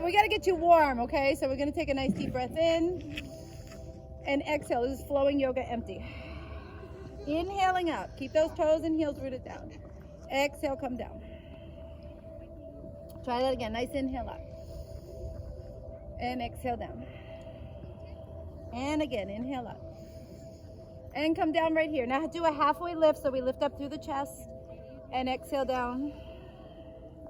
we gotta get you warm, okay? So we're gonna take a nice deep breath in and exhale. This is flowing yoga empty. Inhaling up. Keep those toes and heels rooted down. Exhale, come down. Try that again. Nice inhale up. And exhale down. And again, inhale up. And come down right here. Now do a halfway lift, so we lift up through the chest. And exhale down.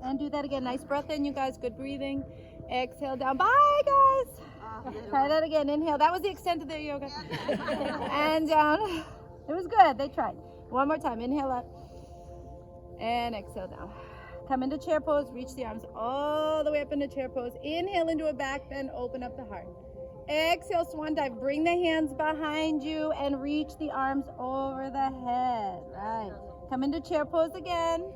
And do that again. Nice breath in, you guys. Good breathing. Exhale down. Bye, guys. Try that again. Inhale. That was the extent of their yoga. And down. It was good. They tried. One more time. Inhale up. And exhale down. Come into chair pose. Reach the arms all the way up into chair pose. Inhale into a back bend. Open up the heart. Exhale, swan dive. Bring the hands behind you and reach the arms over the head. Right. Come into chair pose again.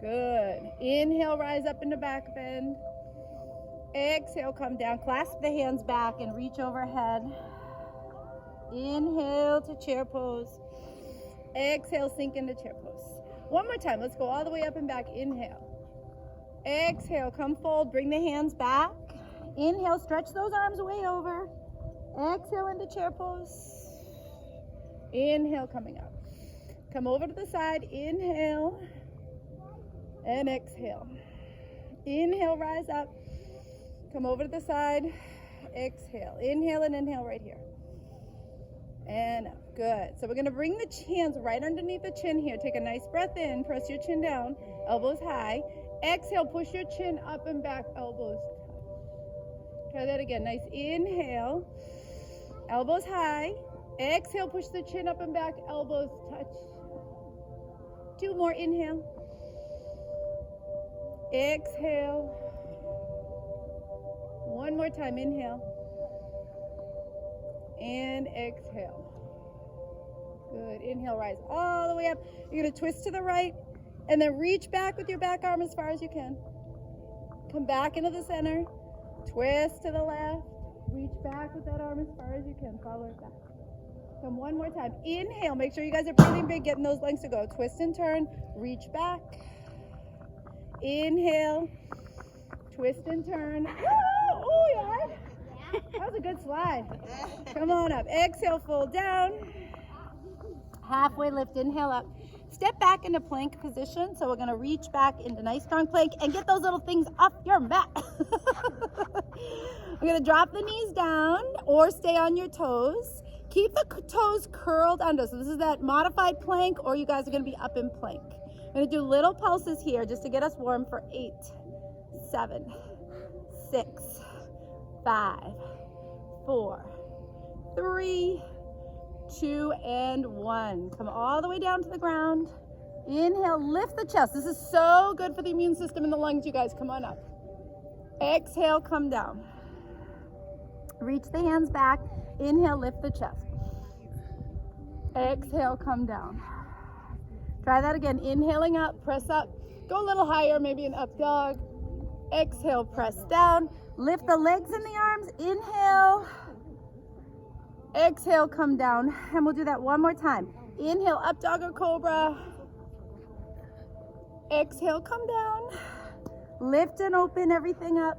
Good. Inhale, rise up into back bend. Exhale, come down. Clasp the hands back and reach overhead. Inhale to chair pose. Exhale, sink into chair pose. One more time. Let's go all the way up and back. Inhale. Exhale, come fold. Bring the hands back. Inhale, stretch those arms way over. Exhale into chair pose. Inhale, coming up. Come over to the side. Inhale. And exhale. Inhale, rise up. Come over to the side. Exhale. Inhale and inhale right here. And up. Good. So we're going to bring the hands right underneath the chin here. Take a nice breath in. Press your chin down. Elbows high. Exhale. Push your chin up and back. Elbows touch. Try that again. Nice inhale. Elbows high. Exhale. Push the chin up and back. Elbows touch. Two more. Inhale. Exhale. One more time. Inhale. And exhale. Good. Inhale, rise all the way up. You're going to twist to the right and then reach back with your back arm as far as you can. Come back into the center. Twist to the left. Reach back with that arm as far as you can. Follow it back. Come one more time. Inhale. Make sure you guys are breathing big, getting those legs to go. Twist and turn. Reach back. Inhale. Twist and turn. Oh, yeah. That was a good slide. Come on up. Exhale, fold down. Halfway lift, inhale up. Step back into plank position. So we're going to reach back into nice strong plank and get those little things off your mat. We're going to drop the knees down or stay on your toes. Keep the toes curled under. So this is that modified plank, or you guys are going to be up in plank. I'm going to do little pulses here just to get us warm for 8, 7, 6, 5, 4, 3, 2, and 1. Come all the way down to the ground. Inhale, lift the chest. This is so good for the immune system and the lungs, you guys. Come on up. Exhale, come down. Reach the hands back. Inhale, lift the chest. Exhale, come down. Try that again. Inhaling up, press up. Go a little higher, maybe an up dog. Exhale, press down. Lift the legs and the arms. Inhale. Exhale, come down. And we'll do that one more time. Inhale, up dog or cobra. Exhale, come down. Lift and open everything up.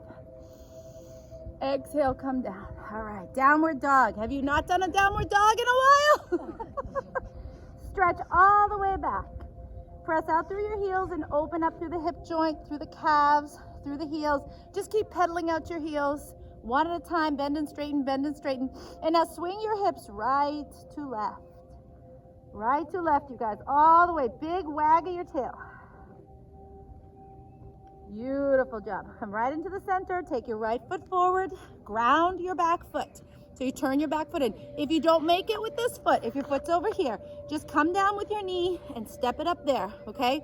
Exhale, come down. All right, downward dog. Have you not done a downward dog in a while? Stretch all the way back. Press out through your heels and open up through the hip joint, through the calves, through the heels. Just keep pedaling out your heels. One at a time, bend and straighten, bend and straighten. And now swing your hips right to left. Right to left, you guys, all the way. Big wag of your tail. Beautiful job. Come right into the center. Take your right foot forward. Ground your back foot. So you turn your back foot in. If you don't make it with this foot, if your foot's over here, just come down with your knee and step it up there, okay?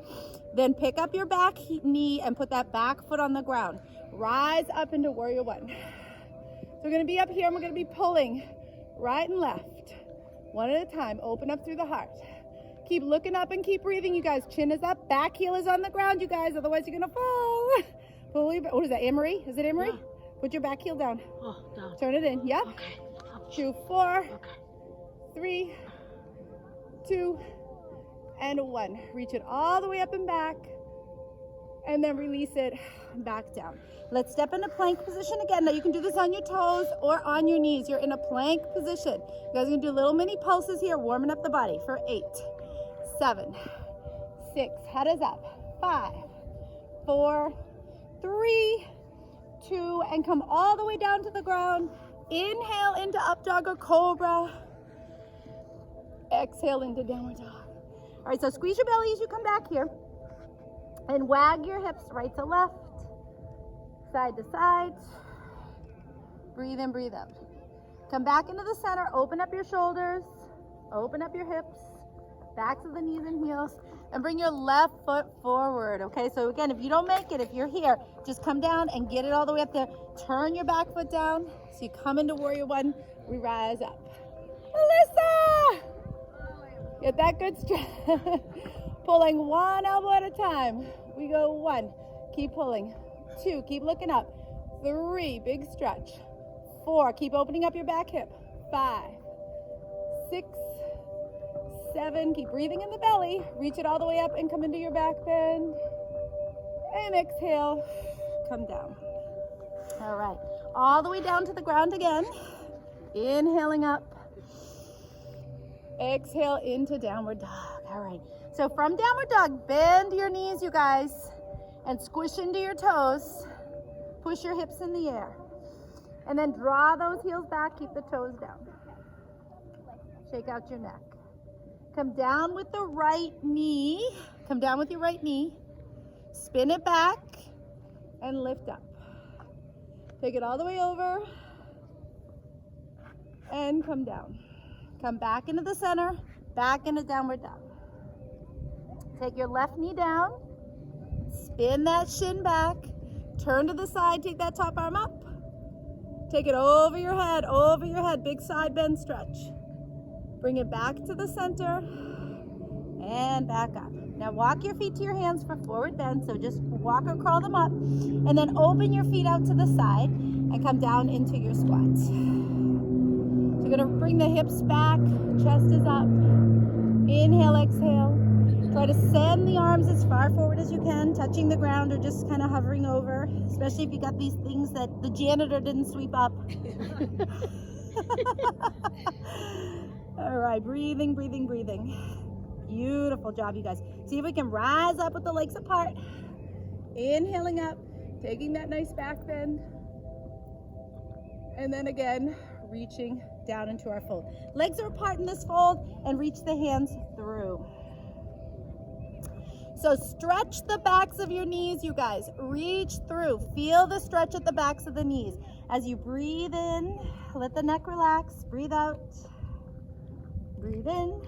Then pick up your back knee and put that back foot on the ground. Rise up into warrior one. So we're going to be up here and we're going to be pulling right and left. One at a time. Open up through the heart. Keep looking up and keep breathing, you guys. Chin is up. Back heel is on the ground, you guys. Otherwise, you're going to fall. Pull your, what is that, Emery? Is it Emery? Yeah. Put your back heel down. Oh, down. Turn it in. Yep. Okay. 2, 4, Okay. 3, 2, and 1. Reach it all the way up and back. and then release it back down. Let's step into plank position again. Now you can do this on your toes or on your knees. You're in a plank position. You guys are gonna do little mini pulses here, warming up the body for 8, 7, 6, head is up, 5, 4, 3, 2, and come all the way down to the ground. Inhale into up dog or cobra. Exhale into downward dog. All right, so squeeze your belly as you come back here and wag your hips right to left, side to side. Breathe in, breathe out. Come back into the center, open up your shoulders, open up your hips, backs of the knees and heels, and bring your left foot forward, okay? So again, if you don't make it, if you're here, just come down and get it all the way up there. Turn your back foot down. So you come into warrior one, we rise up. Alyssa! Get that good stretch. Pulling one elbow at a time. We go 1, keep pulling. 2, keep looking up. 3, big stretch. 4, keep opening up your back hip. 5, 6, 7, keep breathing in the belly. Reach it all the way up and come into your back bend. And exhale, come down. All right, all the way down to the ground again. Inhaling up. Exhale into downward dog. All right, so from downward dog, bend your knees, you guys, and squish into your toes. Push your hips in the air. And then draw those heels back, keep the toes down. Shake out your neck. Come down with the right knee. Come down with your right knee. Spin it back and lift up. Take it all the way over and come down. Come back into the center, back into downward dog. Take your left knee down, spin that shin back, turn to the side, take that top arm up. Take it over your head, big side bend stretch. Bring it back to the center and back up. Now walk your feet to your hands for forward bend, so just walk or crawl them up, and then open your feet out to the side and come down into your squat. So you're gonna bring the hips back, chest is up. Inhale, exhale. Try to send the arms as far forward as you can, touching the ground or just kind of hovering over, especially if you got these things that the janitor didn't sweep up. All right, breathing, breathing, breathing. Beautiful job, you guys. See if we can rise up with the legs apart. Inhaling up, taking that nice back bend. And then again, reaching down into our fold. Legs are apart in this fold and reach the hands through. So stretch the backs of your knees, you guys. Reach through. Feel the stretch at the backs of the knees. As you breathe in, let the neck relax. Breathe out. Breathe in.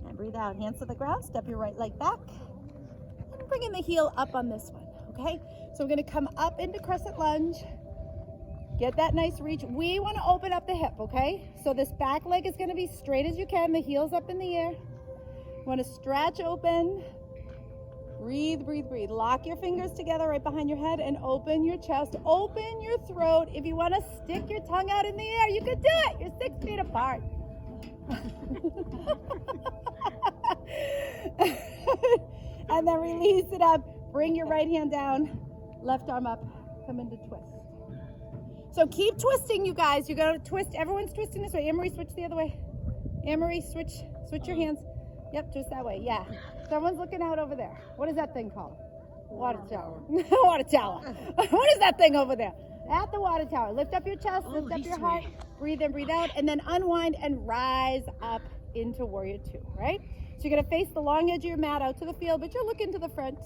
And breathe out. Hands to the ground. Step your right leg back. And bring in the heel up on this one, okay? So we're going to come up into crescent lunge. Get that nice reach. We want to open up the hip, okay? So this back leg is going to be straight as you can. The heel's up in the air. You want to stretch open. Breathe, breathe, breathe. Lock your fingers together right behind your head and open your chest. Open your throat. If you want to stick your tongue out in the air, you can do it. You're 6 feet apart. And then release it up. Bring your right hand down. Left arm up. Come into twist. So keep twisting, you guys. You got to twist. Everyone's twisting this way. Anne-Marie, switch the other way. Anne-Marie, switch your hands. Yep, twist that way. Yeah. Someone's looking out over there. What is that thing called? Water tower. Water tower. What is that thing over there? At the water tower. Lift up your chest, lift up your heart. Breathe in, breathe out, and then unwind and rise up into warrior two, right? So you're going to face the long edge of your mat out to the field, but you're looking to the front.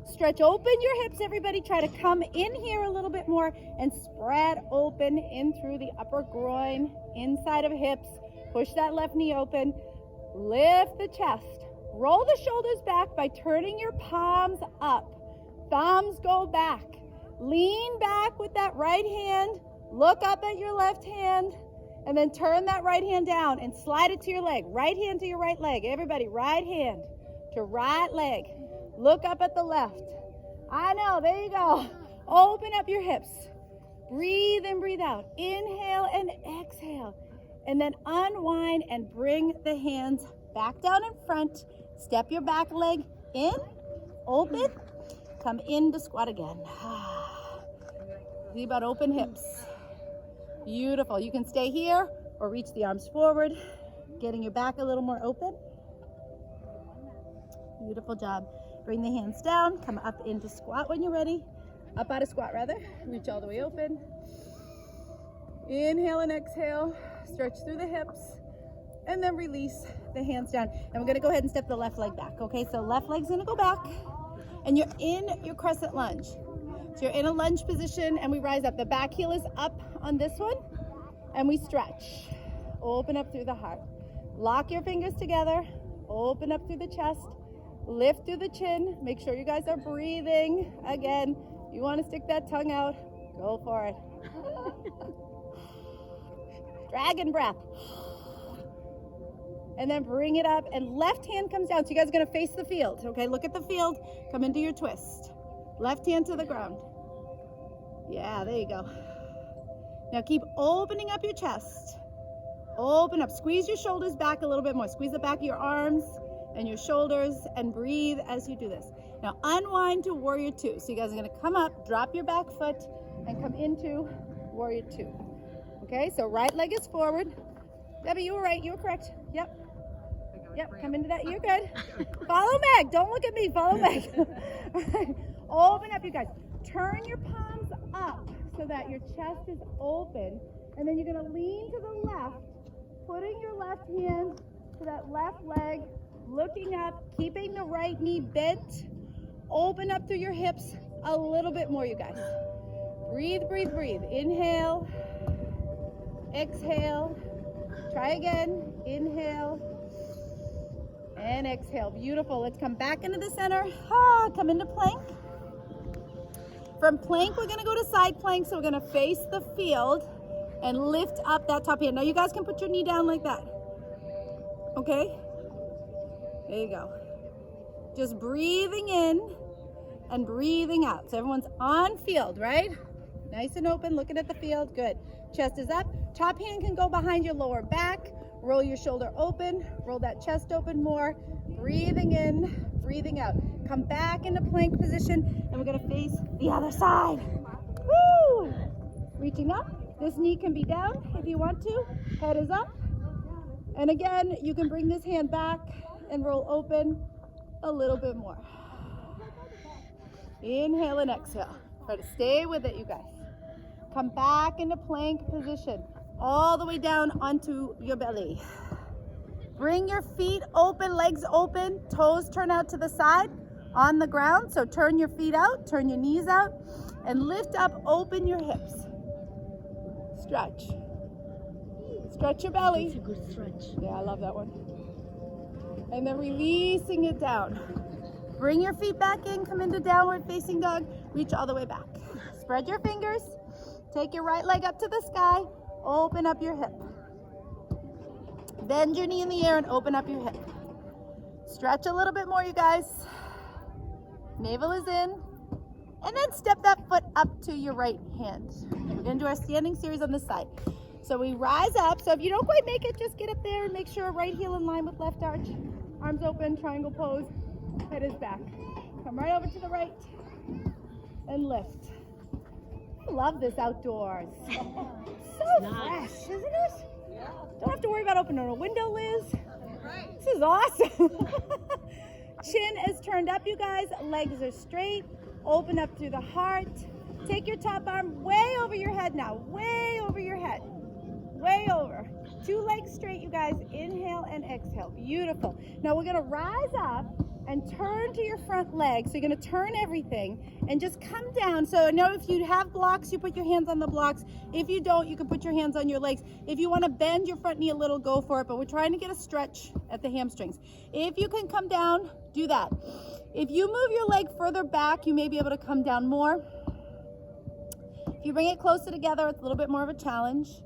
Stretch open your hips, everybody. Try to come in here a little bit more and spread open in through the upper groin, inside of hips. Push that left knee open. Lift the chest. Roll the shoulders back by turning your palms up. Thumbs go back. Lean back with that right hand. Look up at your left hand. And then turn that right hand down and slide it to your leg. Right hand to your right leg. Everybody, right hand to right leg. Look up at the left. I know, there you go. Open up your hips. Breathe in, breathe out. Inhale and exhale. And then unwind and bring the hands back down in front. Step your back leg in, open, Come into squat again. Think about open hips. Beautiful. You can stay here or reach the arms forward, getting your back a little more open. Beautiful job. Bring the hands down, come up into squat when you're ready. Up out of squat rather. Reach all the way open. Inhale and exhale. Stretch through the hips. And then release the hands down. And we're gonna go ahead and step the left leg back. Okay, so left leg's gonna go back. And you're in your crescent lunge. So you're in a lunge position and we rise up. The back heel is up on this one. And we stretch. Open up through the heart. Lock your fingers together. Open up through the chest. Lift through the chin. Make sure you guys are breathing. Again, you want to stick that tongue out, go for it. Dragon breath. And then bring it up and left hand comes down. So you guys are going to face the field. Okay, look at the field. Come into your twist. Left hand to the ground. Yeah, there you go. Now keep opening up your chest. Open up. Squeeze your shoulders back a little bit more. Squeeze the back of your arms and your shoulders and breathe as you do this. Now unwind to warrior two. So you guys are going to come up, drop your back foot and come into warrior two. Okay, so right leg is forward. Debbie, you were right. You were correct. Yep. Yep, come into that. You're good. Follow Meg. Don't look at me. Follow Meg. Open up, you guys. Turn your palms up so that your chest is open. And then you're going to lean to the left, putting your left hand to that left leg, looking up, keeping the right knee bent. Open up through your hips a little bit more, you guys. Breathe, breathe, breathe. Inhale. Exhale. Try again. Inhale. And exhale. Beautiful. Let's come back into the center. Come into plank. From plank, we're going to go to side plank. So we're going to face the field and lift up that top hand. Now you guys can put your knee down like that. Okay? There you go. Just breathing in and breathing out. So everyone's on field, right? Nice and open, looking at the field. Good. Chest is up. Top hand can go behind your lower back. Roll your shoulder open. Roll that chest open more. Breathing in, breathing out. Come back into plank position, and we're going to face the other side. Woo! Reaching up. This knee can be down if you want to. Head is up. And again, you can bring this hand back and roll open a little bit more. Inhale and exhale. Try to stay with it, you guys. Come back into plank position. All the way down onto your belly. Bring your feet open, legs open, toes turn out to the side on the ground. So turn your feet out, turn your knees out, and lift up, open your hips. Stretch. Stretch your belly. It's a good stretch. Yeah, I love that one. And then releasing it down. Bring your feet back in, come into downward facing dog, reach all the way back. Spread your fingers, take your right leg up to the sky, open up your hip. Bend your knee in the air and open up your hip. Stretch a little bit more, you guys. Navel is in. And then step that foot up to your right hand. We're going to do our standing series on this side. So we rise up. So if you don't quite make it, just get up there and make sure right heel in line with left arch. Arms open, triangle pose. Head is back. Come right over to the right and lift. I love this outdoors. So fresh, isn't it? Yeah. Don't have to worry about opening a window, Liz. Right. This is awesome. Chin is turned up, you guys. Legs are straight. Open up through the heart. Take your top arm way over your head now. Way over your head. Way over. Two legs straight, you guys. Inhale and exhale. Beautiful. Now we're going to rise up and turn to your front leg. So you're going to turn everything and just come down. So I know if you have blocks, you put your hands on the blocks. If you don't, you can put your hands on your legs. If you want to bend your front knee a little, go for it. But we're trying to get a stretch at the hamstrings. If you can come down, do that. If you move your leg further back, you may be able to come down more. If you bring it closer together, it's a little bit more of a challenge.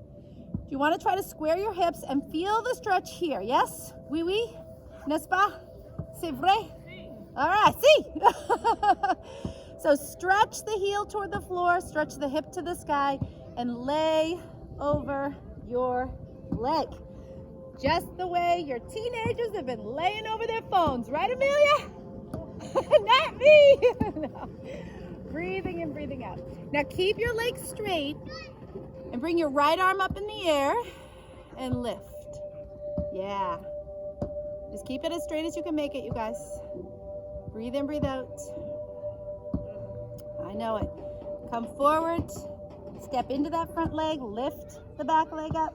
You want to try to square your hips and feel the stretch here. Yes? Oui, oui? N'est-ce pas? C'est vrai? All right, see? So stretch the heel toward the floor, stretch the hip to the sky, and lay over your leg. Just the way your teenagers have been laying over their phones. Right, Amelia? Not me. No. Breathing in, breathing out. Now keep your legs straight and bring your right arm up in the air and lift. Yeah. Just keep it as straight as you can make it, you guys. Breathe in, breathe out. I know it. Come forward. Step into that front leg. Lift the back leg up.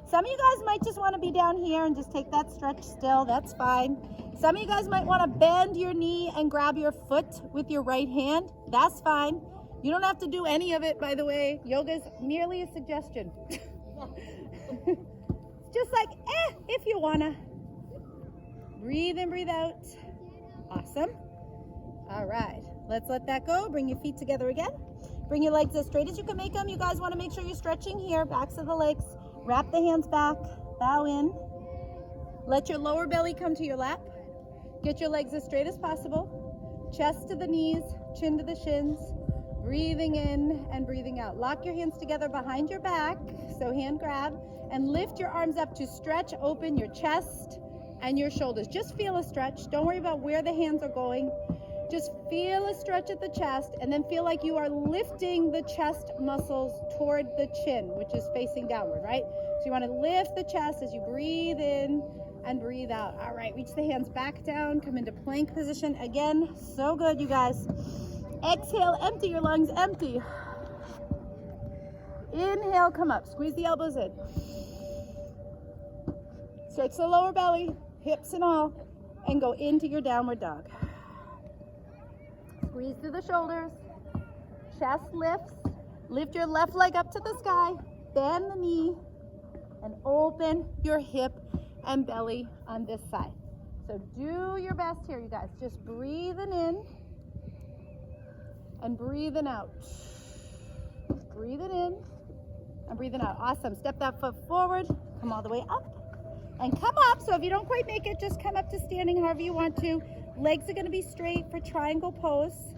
Some of you guys might just want to be down here and just take that stretch still. That's fine. Some of you guys might want to bend your knee and grab your foot with your right hand. That's fine. You don't have to do any of it, by the way. Yoga is merely a suggestion. Just like, if you want to. Breathe in, breathe out. Awesome. All right. Let's let that go. Bring your feet together again. Bring your legs as straight as you can make them. You guys want to make sure you're stretching here. Backs of the legs. Wrap the hands back. Bow in. Let your lower belly come to your lap. Get your legs as straight as possible. Chest to the knees, chin to the shins. Breathing in and breathing out. Lock your hands together behind your back. So hand grab. And lift your arms up to stretch open your chest and your shoulders. Just feel a stretch. Don't worry about where the hands are going. Just feel a stretch at the chest and then feel like you are lifting the chest muscles toward the chin, which is facing downward, right? So you want to lift the chest as you breathe in and breathe out. All right, reach the hands back down, come into plank position again. So good, you guys. Exhale, empty your lungs, empty. Inhale, come up, squeeze the elbows in. Stretch the lower belly, hips and all, and go into your downward dog. Squeeze through the shoulders, chest lifts, lift your left leg up to the sky, bend the knee, and open your hip and belly on this side. So do your best here, you guys. Just breathing in and breathing out. Breathing in and breathing out. Awesome. Step that foot forward, come all the way up, and come up. So if you don't quite make it, just come up to standing however you want to. Legs are going to be straight for triangle pose.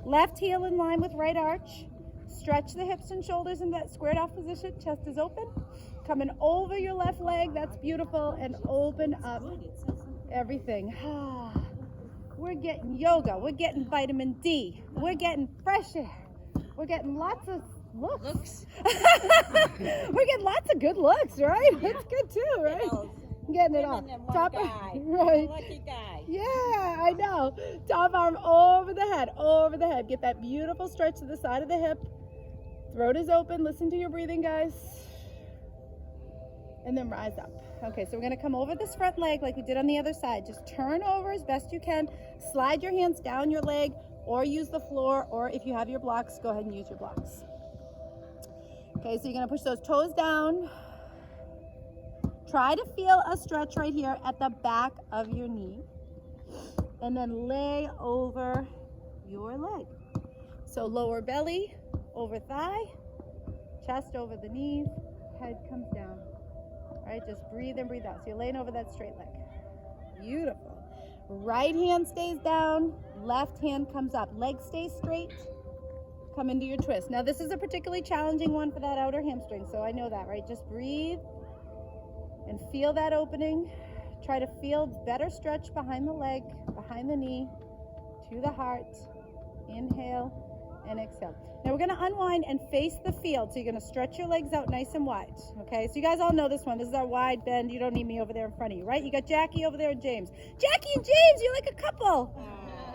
Left heel in line with right arch. Stretch the hips and shoulders in that squared off position. Chest is open. Coming over your left leg. That's beautiful. And open up everything. We're getting yoga. We're getting vitamin D. We're getting fresh air. We're getting lots of looks. We're getting lots of good looks, right? Yeah. That's good too, right? Getting it all. Top guy. Right. Lucky guy. Yeah, I know. Top arm over the head, over the head. Get that beautiful stretch to the side of the hip. Throat is open. Listen to your breathing, guys. And then rise up. Okay, so we're going to come over this front leg like we did on the other side. Just turn over as best you can. Slide your hands down your leg or use the floor, or if you have your blocks, go ahead and use your blocks. Okay, so you're going to push those toes down. Try to feel a stretch right here at the back of your knee. And then lay over your leg. So lower belly over thigh, chest over the knees, head comes down. All right, just breathe in, breathe out. So you're laying over that straight leg. Beautiful. Right hand stays down, left hand comes up. Leg stays straight. Come into your twist. Now this is a particularly challenging one for that outer hamstring, so I know that, right? Just breathe and feel that opening. Try to feel better stretch behind the leg, behind the knee, to the heart. Inhale and exhale. Now we're going to unwind and face the field. So you're going to stretch your legs out nice and wide. Okay, so you guys all know this one. This is our wide bend. You don't need me over there in front of you, right? You got Jackie over there and James. Jackie and James, you're like a couple.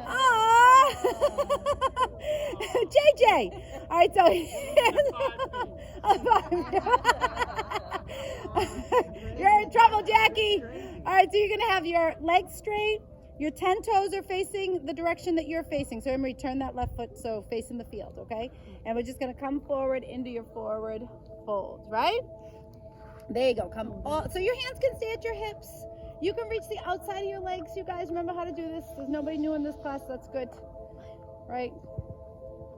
Aww. JJ. All right, so you're in trouble, Jackie. All right, so you're going to have your legs straight. Your 10 toes are facing the direction that you're facing. So Emery, turn that left foot so facing the field, okay? And we're just going to come forward into your forward fold, right? There you go. Come all, so your hands can stay at your hips. You can reach the outside of your legs. You guys remember how to do this. There's nobody new in this class. That's good, right?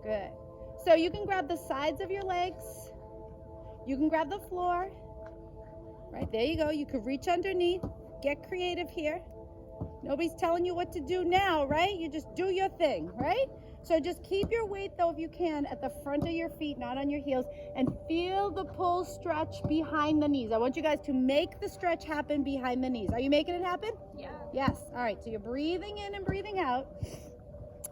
Good. So you can grab the sides of your legs. You can grab the floor. Right, there you go. You could reach underneath. Get creative here. Nobody's telling you what to do now, right? You just do your thing, right? So just keep your weight though, if you can, at the front of your feet, not on your heels, and feel the pull stretch behind the knees. I want you guys to make the stretch happen behind the knees. Are you making it happen? Yeah. Yes. All right, so you're breathing in and breathing out.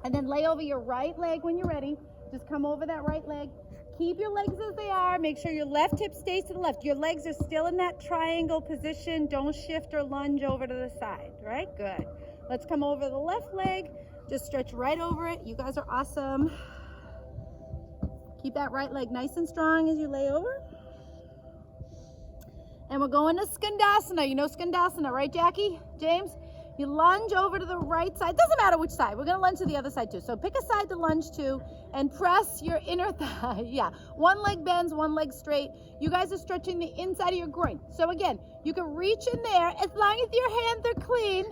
And then lay over your right leg when you're ready. Just come over that right leg. Keep your legs as they are. Make sure your left hip stays to the left. Your legs are still in that triangle position. Don't shift or lunge over to the side, right? Good. Let's come over the left leg. Just stretch right over it. You guys are awesome. Keep that right leg nice and strong as you lay over. And we're going to Skandasana. You know Skandasana, right, Jackie? James? You lunge over to the right side. Doesn't matter which side. We're going to lunge to the other side too. So pick a side to lunge to and press your inner thigh. Yeah. One leg bends, one leg straight. You guys are stretching the inside of your groin. So again, you can reach in there as long as your hands are clean.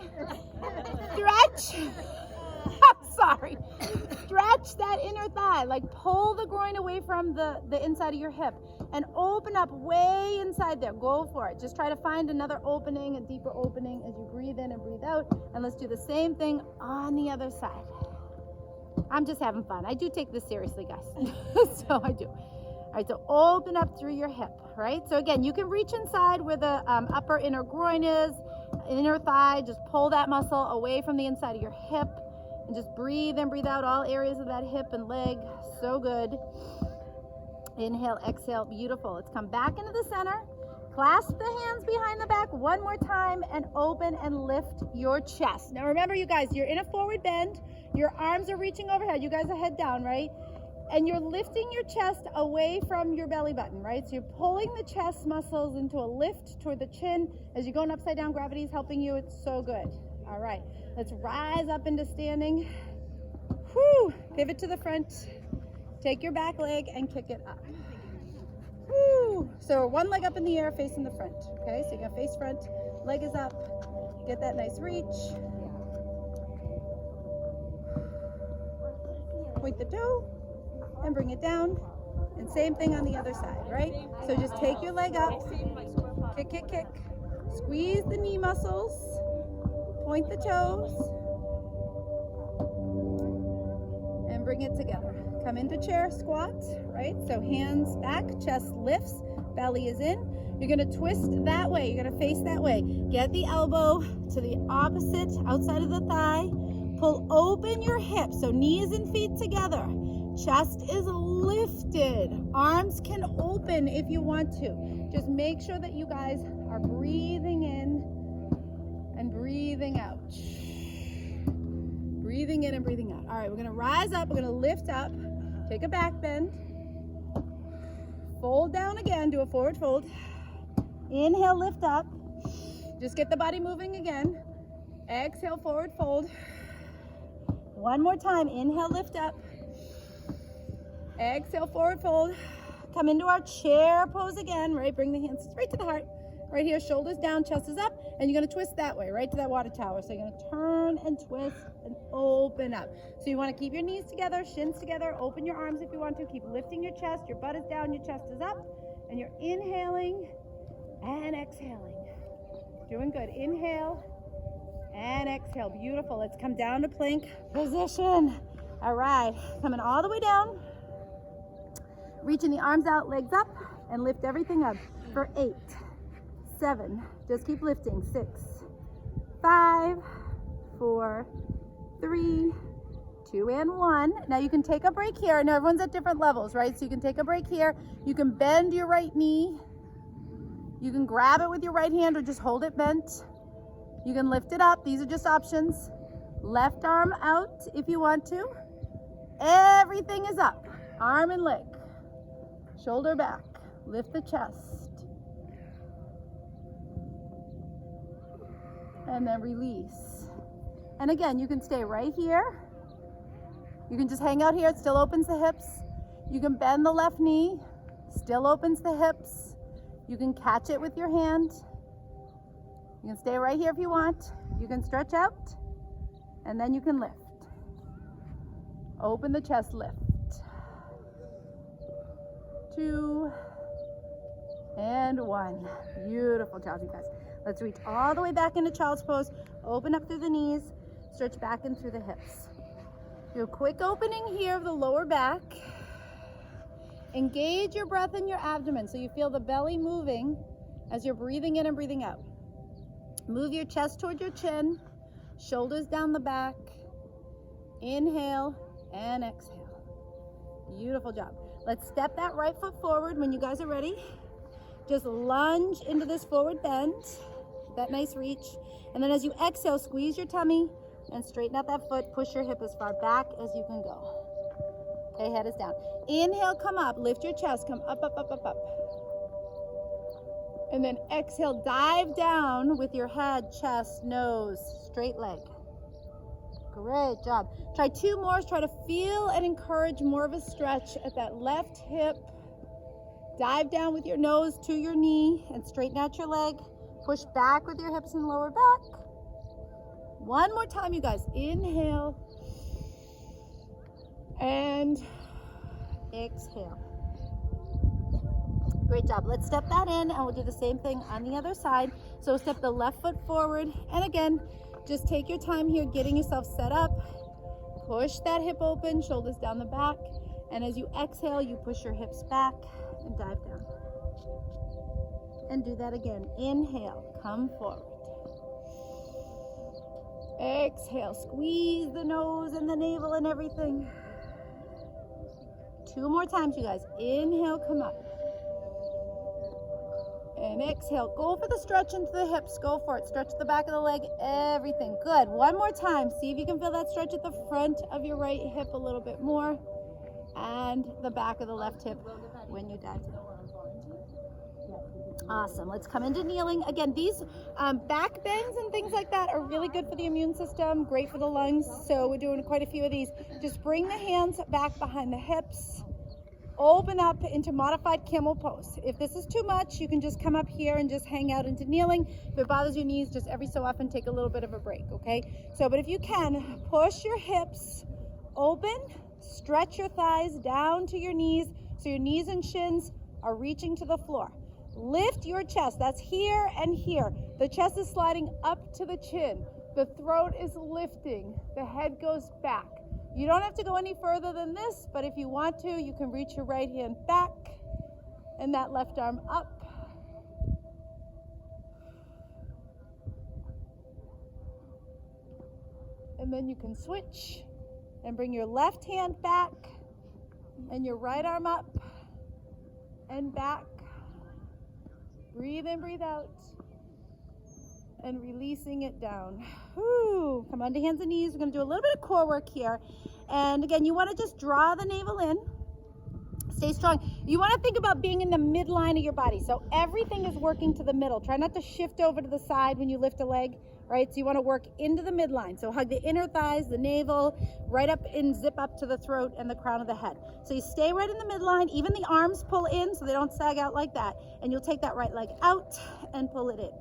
Stretch. I'm sorry. Stretch that inner thigh. Like pull the groin away from the inside of your hip and open up way inside there. Go for it. Just try to find another opening, a deeper opening as you breathe in and breathe out. And let's do the same thing on the other side. I'm just having fun. I do take this seriously, guys. So I do. All right, so open up through your hip, right? So again, you can reach inside where the upper inner groin is, inner thigh. Just pull that muscle away from the inside of your hip and just breathe in, breathe out all areas of that hip and leg. So good. Inhale, exhale, beautiful. Let's come back into the center. Clasp the hands behind the back one more time and open and lift your chest. Now remember, you guys, you're in a forward bend. Your arms are reaching overhead. You guys are head down, right? And you're lifting your chest away from your belly button, right? So you're pulling the chest muscles into a lift toward the chin. As you're going upside down, gravity is helping you. It's so good. All right, let's rise up into standing. Whew. Pivot to the front. Take your back leg and kick it up. Woo. So one leg up in the air facing the front. Okay, so you're gonna face front, leg is up, get that nice reach. Point the toe and bring it down. And same thing on the other side, right? So just take your leg up, kick, kick, kick. Squeeze the knee muscles, point the toes, and bring it together. Come into chair squat, right? So hands back, chest lifts, belly is in. You're gonna twist that way, you're gonna face that way. Get the elbow to the opposite outside of the thigh. Pull open your hips, so knees and feet together. Chest is lifted. Arms can open if you want to. Just make sure that you guys are breathing in and breathing out. Breathing in and breathing out. All right, we're gonna rise up, we're gonna lift up. Take a back bend. Fold down again, do a forward fold. Inhale, lift up. Just get the body moving again. Exhale, forward fold. One more time, inhale, lift up. Exhale, forward fold. Come into our chair pose again, right? Bring the hands right to the heart. Right here, shoulders down, chest is up, and you're gonna twist that way, right to that water tower. So you're gonna turn and twist and open up. So you wanna keep your knees together, shins together, open your arms if you want to, keep lifting your chest, your butt is down, your chest is up, and you're inhaling and exhaling. Doing good, inhale and exhale, beautiful. Let's come down to plank position. All right, coming all the way down, reaching the arms out, legs up, and lift everything up for 8, 7, just keep lifting, 6, 5, 4, 3, 2, and 1. Now you can take a break here. I know everyone's at different levels, right? So you can take a break here. You can bend your right knee. You can grab it with your right hand or just hold it bent. You can lift it up. These are just options. Left arm out if you want to. Everything is up. Arm and leg. Shoulder back. Lift the chest. And then release. And again, you can stay right here. You can just hang out here. It still opens the hips. You can bend the left knee. Still opens the hips. You can catch it with your hand. You can stay right here if you want. You can stretch out. And then you can lift. Open the chest, lift. 2 and 1. Beautiful job, you guys. Let's reach all the way back into child's pose. Open up through the knees. Stretch back in through the hips. Do a quick opening here of the lower back. Engage your breath in your abdomen so you feel the belly moving as you're breathing in and breathing out. Move your chest toward your chin, shoulders down the back. Inhale and exhale. Beautiful job. Let's step that right foot forward when you guys are ready. Just lunge into this forward bend, that nice reach. And then as you exhale, squeeze your tummy and straighten out that foot. Push your hip as far back as you can go. Okay, head is down. Inhale, come up, lift your chest, come up, up, up, up, up. And then exhale, dive down with your head, chest, nose, straight leg. Great job. Try 2 more. Try to feel and encourage more of a stretch at that left hip. Dive down with your nose to your knee and straighten out your leg. Push back with your hips and lower back. One more time, you guys. Inhale and exhale. Great job. Let's step that in and we'll do the same thing on the other side. So step the left foot forward, and again, just take your time here getting yourself set up. Push that hip open, shoulders down the back, and as you exhale, you push your hips back and dive down. And do that again. Inhale, come forward. Exhale, squeeze the nose and the navel and everything. 2 more times, you guys. Inhale, come up. And exhale, go for the stretch into the hips, go for it. Stretch the back of the leg, everything. Good, one more time. See if you can feel that stretch at the front of your right hip a little bit more. And the back of the left hip when you dive down. Awesome, let's come into kneeling. Again, these back bends and things like that are really good for the immune system, great for the lungs. So we're doing quite a few of these. Just bring the hands back behind the hips. Open up into modified camel pose. If this is too much, you can just come up here and just hang out into kneeling. If it bothers your knees, just every so often take a little bit of a break, okay? So, but if you can, push your hips open, stretch your thighs down to your knees so your knees and shins are reaching to the floor. Lift your chest, that's here and here. The chest is sliding up to the chin. The throat is lifting, the head goes back. You don't have to go any further than this, but if you want to, you can reach your right hand back and that left arm up. And then you can switch and bring your left hand back and your right arm up and back. Breathe in, breathe out. And releasing it down. Whew. Come onto hands and knees. We're going to do a little bit of core work here. And again, you want to just draw the navel in. Stay strong. You want to think about being in the midline of your body. So everything is working to the middle. Try not to shift over to the side when you lift a leg, right? So you want to work into the midline. So hug the inner thighs, the navel, right up and zip up to the throat and the crown of the head. So you stay right in the midline. Even the arms pull in so they don't sag out like that. And you'll take that right leg out and pull it in.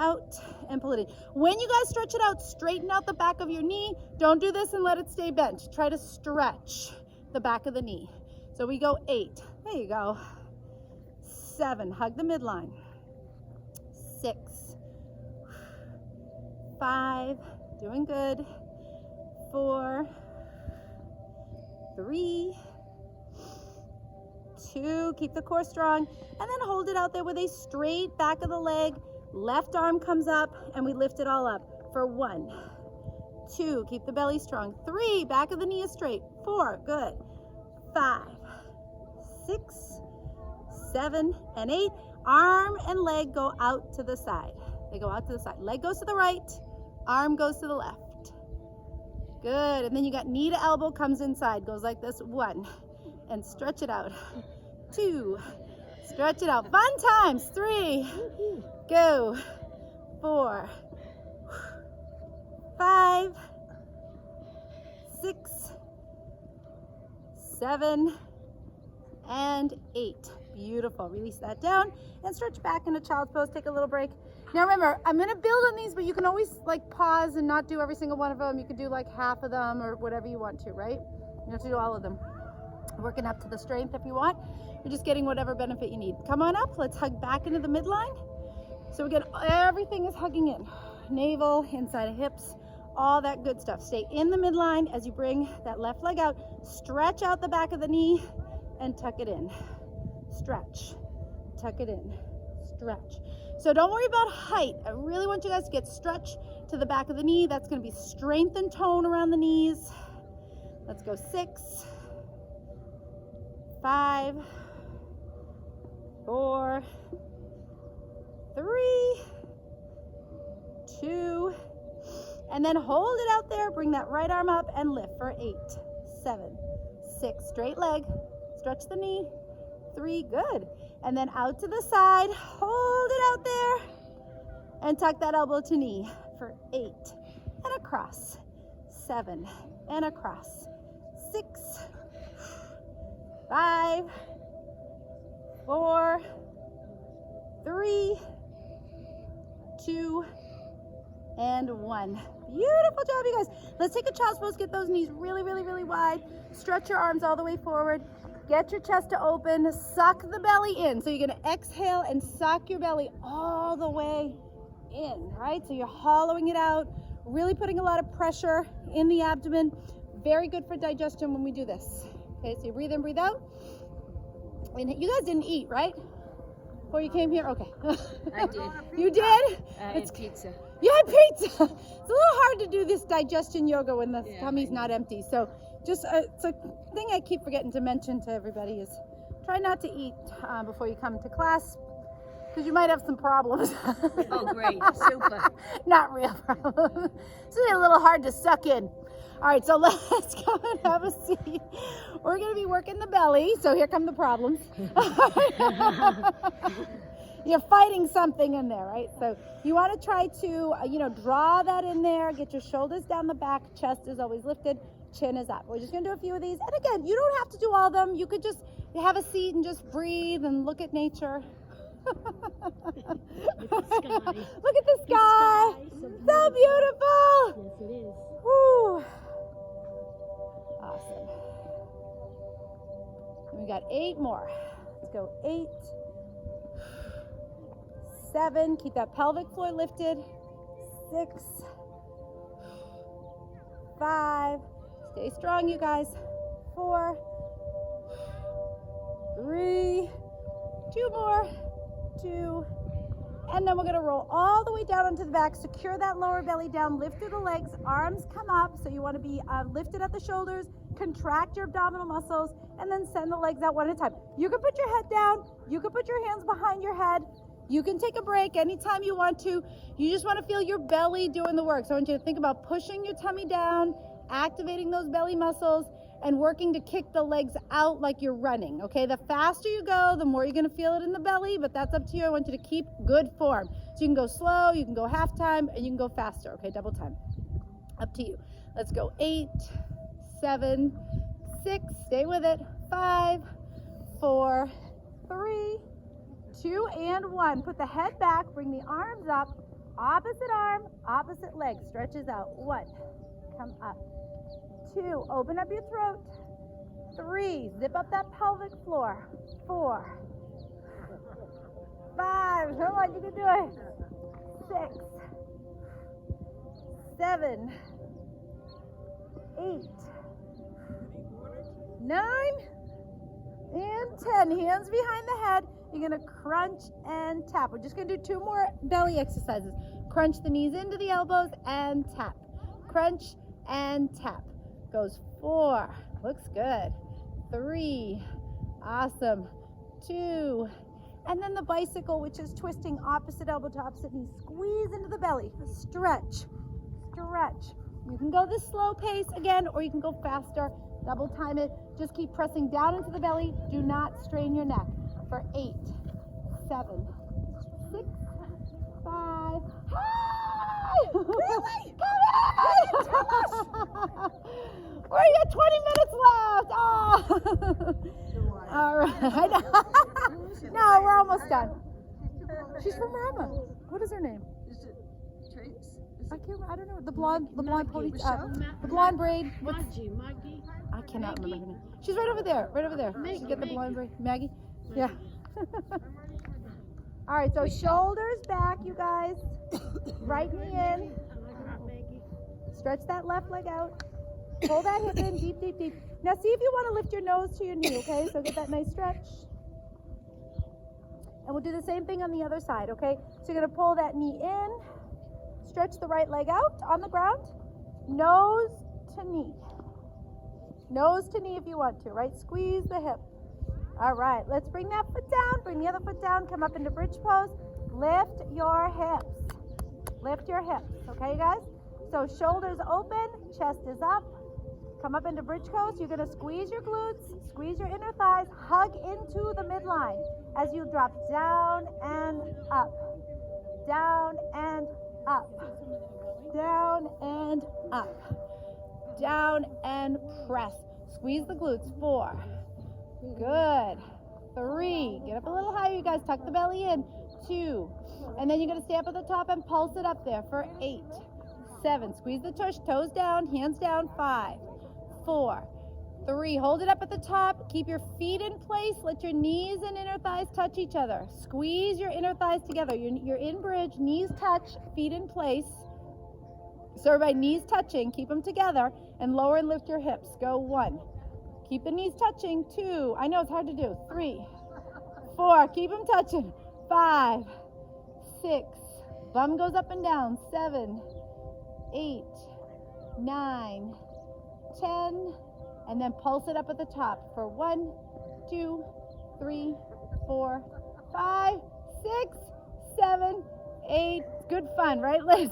Out and pull it in. When you guys stretch it out, straighten out the back of your knee. Don't do this and let it stay bent. Try to stretch the back of the knee. So we go 8. There you go. 7. Hug the midline. 6. 5. Doing good. 4. 3. 2. Keep the core strong. And then hold it out there with a straight back of the leg. Left arm comes up and we lift it all up for 1, 2, keep the belly strong. 3, back of the knee is straight. 4, good. 5, 6, 7, and 8. Arm and leg go out to the side. They go out to the side. Leg goes to the right, arm goes to the left. Good, and then you got knee to elbow comes inside, goes like this. 1, and stretch it out. 2, stretch it out. Fun times. 3, go. 4, 5, 6, 7, and 8. Beautiful. Release that down and stretch back into child's pose. Take a little break. Now remember, I'm going to build on these, but you can always like pause and not do every single one of them. You can do like half of them or whatever you want to, right? You don't have to do all of them. Working up to the strength if you want. You're just getting whatever benefit you need. Come on up. Let's hug back into the midline. So again, everything is hugging in. Navel, inside of hips, all that good stuff. Stay in the midline as you bring that left leg out. Stretch out the back of the knee and tuck it in. Stretch, tuck it in, stretch. So don't worry about height. I really want you guys to get stretch to the back of the knee. That's going to be strength and tone around the knees. Let's go 6, 5, 4, 3, 2, and then hold it out there. Bring that right arm up and lift for 8, 7, 6. Straight leg. Stretch the knee. 3, good. And then out to the side. Hold it out there. And tuck that elbow to knee for 8. And across. 7. And across. 6, 5, 4, 3, 2, and 1. Beautiful job, you guys. Let's take a child's pose. Get those knees really, really, really wide. Stretch your arms all the way forward. Get your chest to open. Suck the belly in. So you're going to exhale and suck your belly all the way in, right? So you're hollowing it out, really putting a lot of pressure in the abdomen. Very good for digestion when we do this. Okay, so you breathe in, breathe out. And you guys didn't eat, right? Before you came here? Okay. I did. You did? I had pizza. You had pizza. It's a little hard to do this digestion yoga when the tummy's not empty. So just it's a thing I keep forgetting to mention to everybody is try not to eat before you come to class because you might have some problems. Oh, great. Super. Not real problems. It's a little hard to suck in. All right, so let's go and have a seat. We're going to be working the belly. So here come the problems. You're fighting something in there, right? So you want to try to, draw that in there. Get your shoulders down the back. Chest is always lifted. Chin is up. We're just going to do a few of these. And again, you don't have to do all of them. You could just have a seat and just breathe and look at nature. Look at the sky. Look at the sky. So beautiful. Yes, it is. Woo. Awesome. And we got 8 more. Let's go 8, 7. Keep that pelvic floor lifted. 6, 5. Stay strong, you guys. 4, 3. 2 more. 2. And then we're going to roll all the way down onto the back. Secure that lower belly down. Lift through the legs. Arms come up. So you want to be lifted at the shoulders. Contract your abdominal muscles. And then send the legs out one at a time. You can put your head down. You can put your hands behind your head. You can take a break anytime you want to. You just want to feel your belly doing the work. So I want you to think about pushing your tummy down, activating those belly muscles, and working to kick the legs out like you're running, okay? The faster you go, the more you're gonna feel it in the belly, but that's up to you. I want you to keep good form. So you can go slow, you can go half time, and you can go faster, okay? Double time. Up to you. Let's go 8, 7, 6, stay with it. 5, 4, 3, 2, and 1. Put the head back, bring the arms up. Opposite arm, opposite leg, stretches out. 1, come up. 2, open up your throat. 3, zip up that pelvic floor. 4, 5, come on, you can do it. 6, 7, 8, 9, and 10. Hands behind the head. You're gonna crunch and tap. We're just gonna do 2 more belly exercises. Crunch the knees into the elbows and tap. Crunch and tap. Goes 4, looks good. 3, awesome. 2, and then the bicycle, which is twisting opposite elbow to opposite knee. Squeeze into the belly, stretch, stretch. You can go this slow pace again, or you can go faster. Double time it. Just keep pressing down into the belly. Do not strain your neck. For 8, 7, 6, 5. Hi! Really? Come on! We got 20 minutes left. Oh. All right. No, we're almost done. She's from Rama. What is her name? Is it Trace? I can't. I don't know. The blonde pony. Michelle? The blonde braid. Maggie. I cannot remember her name. She's right over there. Right over there. Maggie, She get the blonde Maggie. braid. Maggie. Yeah. All right. So shoulders back, you guys. Right knee in. Stretch that left leg out. Pull that hip in deep, deep, deep. Now see if you want to lift your nose to your knee, okay? So get that nice stretch. And we'll do the same thing on the other side, okay? So you're going to pull that knee in. Stretch the right leg out on the ground. Nose to knee. Nose to knee if you want to, right? Squeeze the hip. All right, let's bring that foot down. Bring the other foot down. Come up into bridge pose. Lift your hips. Lift your hips, okay, you guys? So shoulders open, chest is up. Come up into bridge pose. You're going to squeeze your glutes, squeeze your inner thighs, hug into the midline as you drop down and up. Down and up. Down and up. Down and press. Squeeze the glutes. 4. Good. 3. Get up a little higher, you guys. Tuck the belly in. 2. And then you're going to stay up at the top and pulse it up there for 8. 7. Squeeze the toes down, hands down. 5. 4. 3. Hold it up at the top. Keep your feet in place. Let your knees and inner thighs touch each other. Squeeze your inner thighs together. You're in bridge. Knees touch. Feet in place. So everybody, knees touching. Keep them together. And lower and lift your hips. Go 1. Keep the knees touching. 2. I know it's hard to do. 3. 4. Keep them touching. 5. 6. Bum goes up and down. 7. 8. 9. 10. And then pulse it up at the top for 1, 2, 3, 4, 5, 6, 7, 8. Good fun, right, Liz?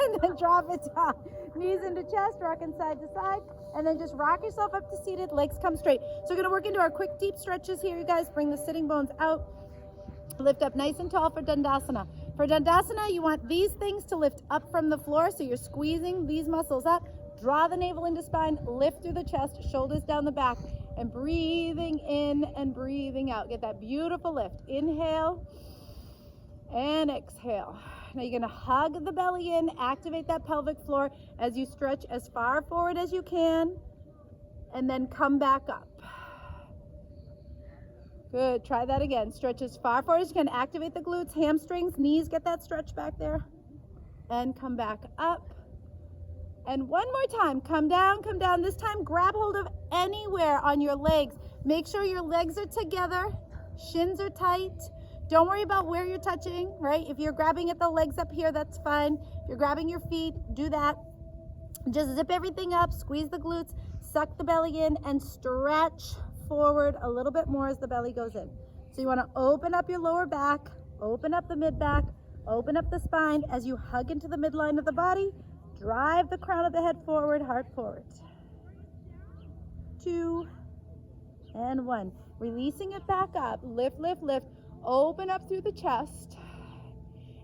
And then drop it down. Knees into chest, rocking side to side. And then just rock yourself up to seated. Legs come straight. So we're going to work into our quick deep stretches here, you guys. Bring the sitting bones out. Lift up nice and tall for Dandasana. For Dandasana, you want these things to lift up from the floor. So you're squeezing these muscles up. Draw the navel into spine, lift through the chest, shoulders down the back, and breathing in and breathing out. Get that beautiful lift. Inhale and exhale. Now you're going to hug the belly in, activate that pelvic floor as you stretch as far forward as you can, and then come back up. Good. Try that again. Stretch as far forward as you can. Activate the glutes, hamstrings, knees. Get that stretch back there. And come back up. And one more time, come down, come down. This time, grab hold of anywhere on your legs. Make sure your legs are together, shins are tight. Don't worry about where you're touching, right? If you're grabbing at the legs up here, that's fine. If you're grabbing your feet, do that. Just zip everything up, squeeze the glutes, suck the belly in, and stretch forward a little bit more as the belly goes in. So you want to open up your lower back, open up the mid-back, open up the spine as you hug into the midline of the body. Drive the crown of the head forward, heart forward. 2 and 1. Releasing it back up. Lift, lift, lift. Open up through the chest.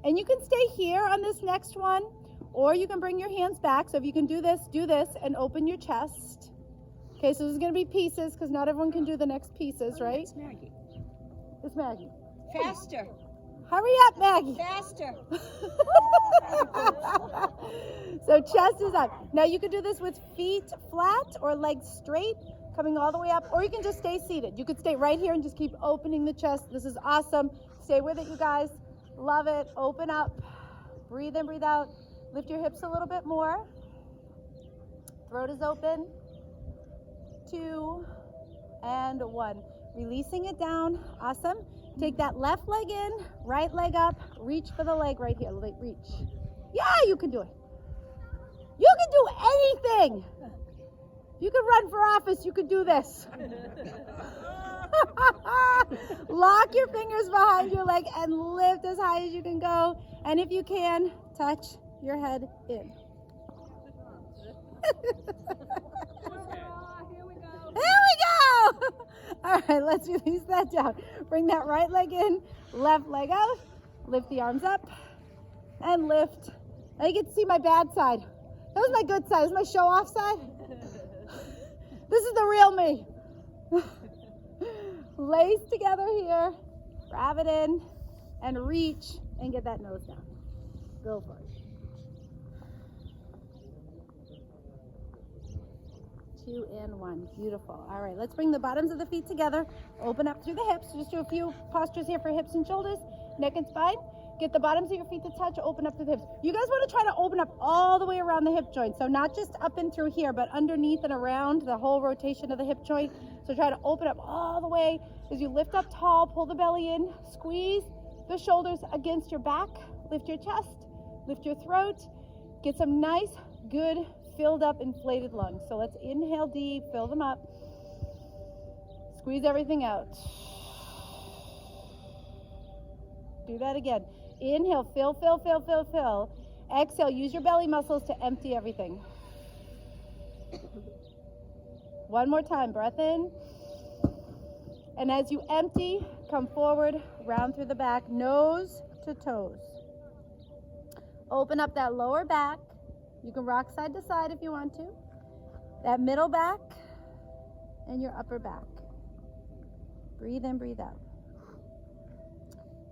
And you can stay here on this next one, or you can bring your hands back. So if you can do this, and open your chest. Okay, so this is going to be pieces because not everyone can do the next pieces, right? It's Maggie. It's Maggie. Faster. Hurry up, Maggie. Faster. So chest is up. Now you can do this with feet flat or legs straight, coming all the way up, or you can just stay seated. You could stay right here and just keep opening the chest. This is awesome. Stay with it, you guys. Love it. Open up. Breathe in, breathe out. Lift your hips a little bit more. Throat is open. 2 and 1. Releasing it down. Awesome. Take that left leg in, right leg up. Reach for the leg right here. Reach. Yeah, you can do it. You can do anything. If you could run for office, you could do this. Lock your fingers behind your leg and lift as high as you can go. And if you can, touch your head in. Here we go. All right, let's release that down. Bring that right leg in, left leg out. Lift the arms up and lift. Now you get to see my bad side. That was my good side. This is my show off side. This is the real me. Lace together here. Grab it in and reach and get that nose down. Go for it. 2 and 1. Beautiful. All right, let's bring the bottoms of the feet together. Open up through the hips. Just do a few postures here for hips and shoulders, neck and spine. Get the bottoms of your feet to touch, open up to the hips. You guys want to try to open up all the way around the hip joint. So not just up and through here, but underneath and around the whole rotation of the hip joint. So try to open up all the way as you lift up tall, pull the belly in, squeeze the shoulders against your back, lift your chest, lift your throat, get some nice, good, filled up, inflated lungs. So let's inhale deep, fill them up, squeeze everything out. Do that again. Inhale, fill, fill, fill, fill, fill. Exhale, use your belly muscles to empty everything. One more time, breath in. And as you empty, come forward, round through the back, nose to toes. Open up that lower back. You can rock side to side if you want to. That middle back and your upper back. Breathe in, breathe out.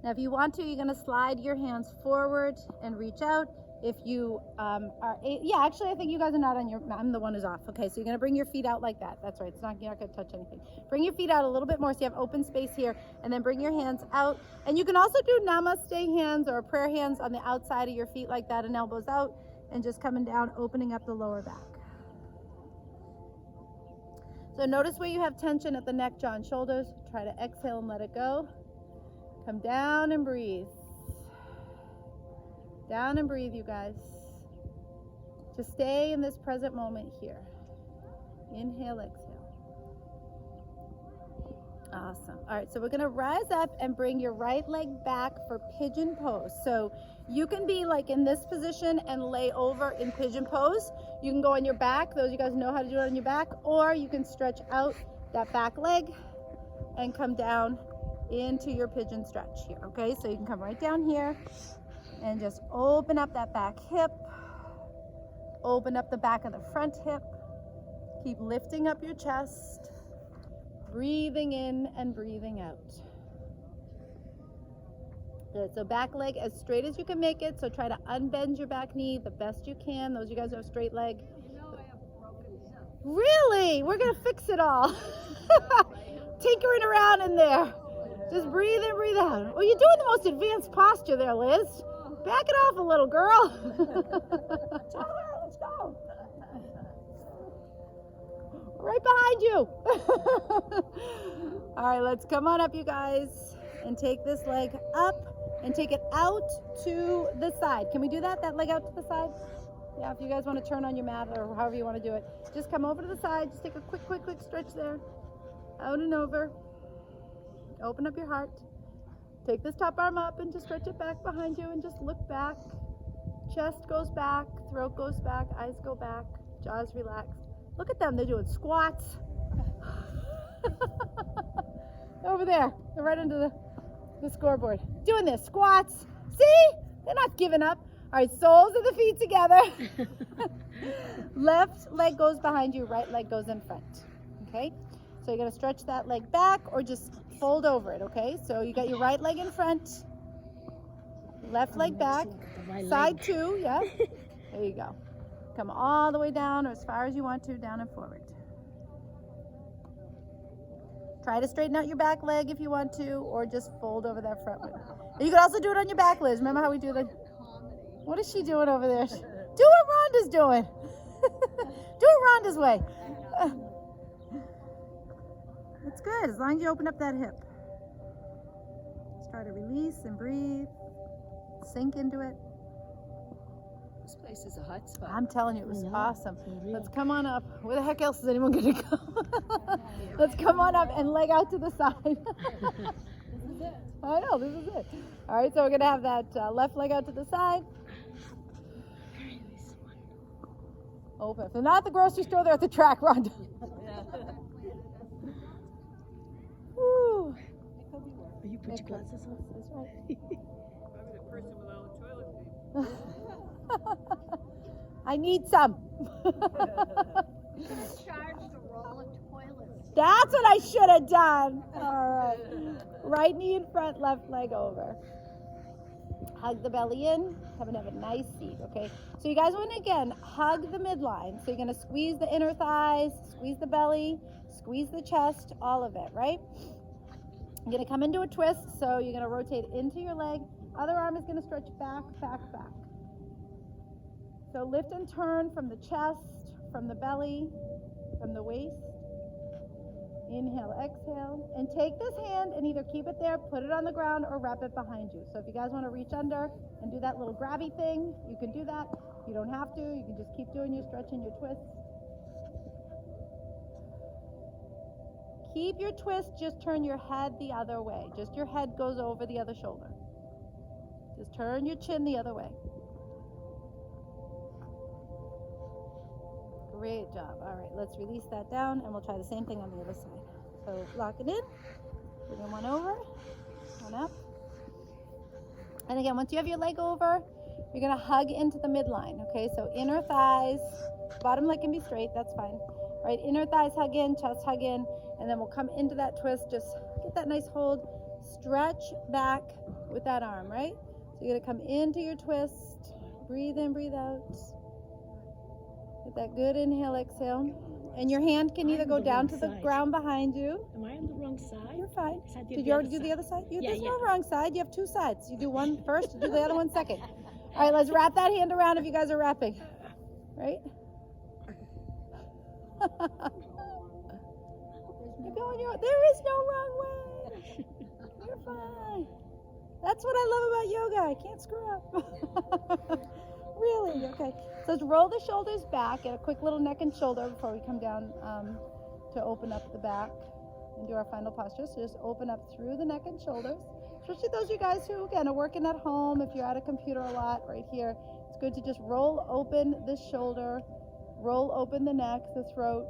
Now, if you want to, you're going to slide your hands forward and reach out. If you actually, I think you guys are not on your, I'm the one who's off. Okay, so you're going to bring your feet out like that. That's right. You're not going to touch anything. Bring your feet out a little bit more so you have open space here, and then bring your hands out. And you can also do namaste hands or prayer hands on the outside of your feet like that, and elbows out, and just coming down, opening up the lower back. So notice where you have tension at the neck, jaw, and shoulders. Try to exhale and let it go. Come down and breathe. Down and breathe, you guys. Just stay in this present moment here. Inhale, exhale. Awesome. All right, so we're going to rise up and bring your right leg back for pigeon pose. So you can be like in this position and lay over in pigeon pose. You can go on your back. Those of you guys know how to do it on your back. Or you can stretch out that back leg and come down into your pigeon stretch here, okay? So you can come right down here and just open up that back hip, open up the back of the front hip, keep lifting up your chest, breathing in and breathing out. Good, so back leg as straight as you can make it, so try to unbend your back knee the best you can. Those of you guys who have straight leg. You know I have a broken hip. Really? We're gonna fix it all. Tinkering around in there. Just breathe in, breathe out. Oh, you're doing the most advanced posture there, Liz. Back it off a little, girl. Let's go. Right behind you. All right, let's come on up, you guys, and take this leg up and take it out to the side. Can we do that? That leg out to the side? Yeah, if you guys want to turn on your mat or however you want to do it. Just come over to the side. Just take a quick stretch there. Out and over. Open up your heart. Take this top arm up and just stretch it back behind you and just look back. Chest goes back, throat goes back, eyes go back, jaws relaxed. Look at them, they're doing squats. Over there, they're right under the scoreboard. Doing this, squats. See? They're not giving up. All right, soles of the feet together. Left leg goes behind you, right leg goes in front. Okay? So you're going to stretch that leg back or just fold over it, okay? So you got your right leg in front, left leg back, side two, yeah. There you go. Come all the way down or as far as you want to, down and forward. Try to straighten out your back leg if you want to, or just fold over that front one. You can also do it on your back, Liz. Remember how we do the... What is she doing over there? Do what Rhonda's doing. Do it Rhonda's way. It's good, as long as you open up that hip. Just try to release and breathe. Sink into it. This place is a hot spot. I'm telling you, it was I know. awesome. It is. Let's come on up. Where the heck else is anyone going to go? Let's come on up and leg out to the side. This is it. I know, this is it. All right, so we're going to have that left leg out to the side. Open. If they're not at the grocery store, they're at the track, Rhonda. Woo. You put your glasses on? That's right. I'm the person without toilet paper. I need some. Charge the roll of toilets. That's what I should have done. All right. Right knee in front, left leg over. Hug the belly in. Come and have a nice seat, okay? So you guys want to, again, hug the midline. So you're going to squeeze the inner thighs, squeeze the belly, squeeze the chest, all of it, right? You're going to come into a twist. So you're going to rotate into your leg Other arm is going to stretch back, back, back. So lift and turn from the chest, from the belly, from the waist. Inhale, exhale. And take this hand and either keep it there, put it on the ground, or wrap it behind you. So if you guys want to reach under and do that little grabby thing, you can do that. You don't have to. You can just keep doing your stretch and your twist. Keep your twist, just turn your head the other way. Just your head goes over the other shoulder. Just turn your chin the other way. Great job. All right, let's release that down and we'll try the same thing on the other side. So lock it in. Bring one over, one up. And again, once you have your leg over, you're gonna hug into the midline, okay? So inner thighs, bottom leg can be straight, that's fine. All right, inner thighs hug in, chest hug in, and then we'll come into that twist. Just get that nice hold. Stretch back with that arm, right? So you're gonna come into your twist. Breathe in, breathe out. Get that good inhale, exhale. And your hand can either go down to the ground behind you. Am I on the wrong side? You're fine. I do Did the you already other do the side. other side? Yeah, There's no yeah. wrong side. You have two sides. You do one first, you do the other one second. All right, let's wrap that hand around if you guys are wrapping. Right? You're going there is no wrong way. You're fine. That's what I love about yoga. I can't screw up. Really? Okay. So let's roll the shoulders back. Get a quick little neck and shoulder before we come down to open up the back and do our final posture. So just open up through the neck and shoulders. Especially those of you guys who, again, are working at home. If you're at a computer a lot, right here, it's good to just roll open the shoulder, roll open the neck, the throat,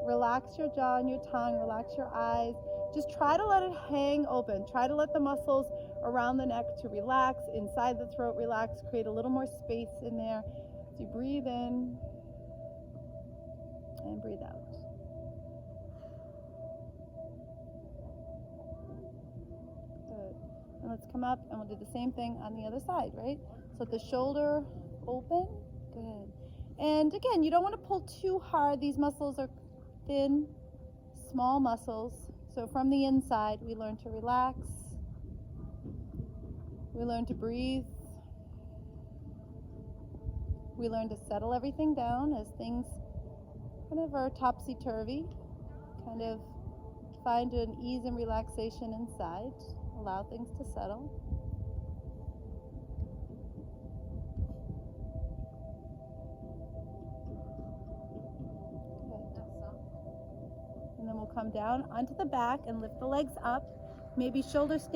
relax your jaw and your tongue, relax your eyes. Just try to let it hang open. Try to let the muscles around the neck to relax, inside the throat relax, create a little more space in there. So you breathe in and breathe out. Good. And let's come up and we'll do the same thing on the other side, right? So the shoulder open. Good. And again, you don't want to pull too hard. These muscles are thin, small muscles. So from the inside, we learn to relax. We learn to breathe. We learn to settle everything down as things kind of are topsy-turvy. Kind of find an ease and relaxation inside. Allow things to settle. And then we'll come down onto the back and lift the legs up. Maybe shoulder stand.